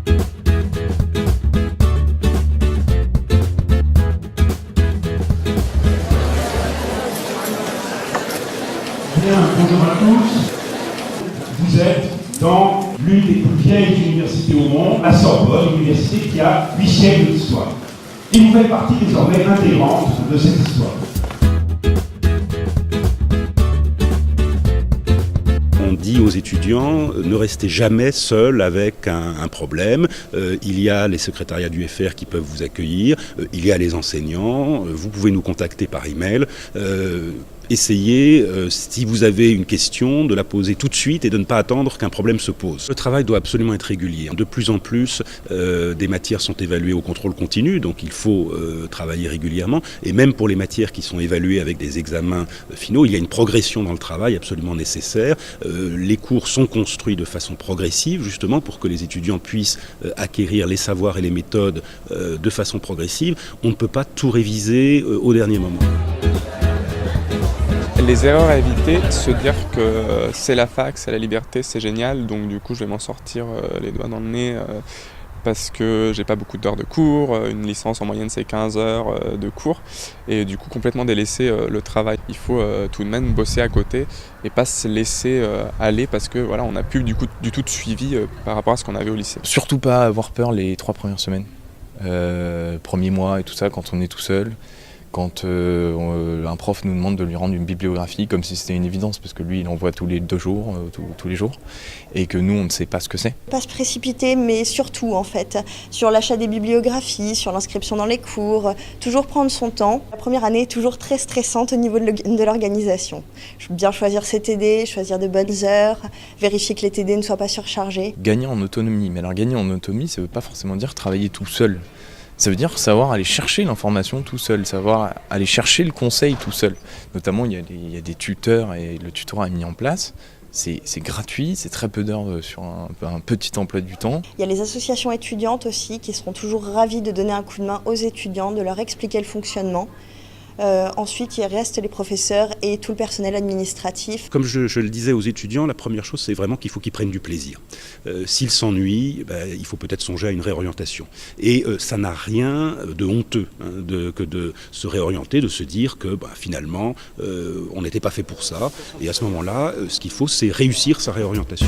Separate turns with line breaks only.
Bien, bonjour à tous. Vous êtes dans l'une des plus vieilles universités au monde, la Sorbonne, université qui a 8 siècles d'histoire. Et vous faites partie désormais intégrante de cette histoire.
On dit aux étudiants, ne restez jamais seuls avec un problème. Il y a les secrétariats du FR qui peuvent vous accueillir, il y a les enseignants, vous pouvez nous contacter par email. Essayez, si vous avez une question, de la poser tout de suite et de ne pas attendre qu'un problème se pose. Le travail doit absolument être régulier. De plus en plus, des matières sont évaluées au contrôle continu, donc il faut travailler régulièrement. Et même pour les matières qui sont évaluées avec des examens finaux, il y a une progression dans le travail absolument nécessaire. Les cours sont construits de façon progressive, justement pour que les étudiants puissent acquérir les savoirs et les méthodes de façon progressive. On ne peut pas tout réviser au dernier moment.
Les erreurs à éviter, se dire que c'est la fac, c'est la liberté, c'est génial, donc du coup je vais m'en sortir les doigts dans le nez parce que j'ai pas beaucoup d'heures de cours, une licence en moyenne c'est 15 heures de cours et du coup complètement délaisser le travail. Il faut tout de même bosser à côté et pas se laisser aller parce que voilà, on n'a plus du tout de suivi par rapport à ce qu'on avait au lycée.
Surtout pas avoir peur les 3 premières semaines, premier mois et tout ça quand on est tout seul. Quand un prof nous demande de lui rendre une bibliographie comme si c'était une évidence parce que lui il envoie tous les 2 jours, tous les jours et que nous on ne sait pas ce que c'est.
Pas se précipiter mais surtout en fait sur l'achat des bibliographies, sur l'inscription dans les cours, toujours prendre son temps. La première année est toujours très stressante au niveau de l'organisation. Bien choisir ses TD, choisir de bonnes heures, vérifier que les TD ne soient pas surchargés.
Gagner en autonomie, mais alors gagner en autonomie ça veut pas forcément dire travailler tout seul. Ça veut dire savoir aller chercher l'information tout seul, savoir aller chercher le conseil tout seul. Notamment, il y a des tuteurs et le tutorat est mis en place. C'est gratuit, c'est très peu d'heures sur un petit emploi du temps.
Il y a les associations étudiantes aussi qui seront toujours ravies de donner un coup de main aux étudiants, de leur expliquer le fonctionnement. Ensuite, il reste les professeurs et tout le personnel administratif.
Comme je le disais aux étudiants, la première chose, c'est vraiment qu'il faut qu'ils prennent du plaisir. S'ils s'ennuient, il faut peut-être songer à une réorientation. Et ça n'a rien de honteux que de se réorienter, de se dire que finalement, on n'était pas fait pour ça. Et à ce moment-là, ce qu'il faut, c'est réussir sa réorientation.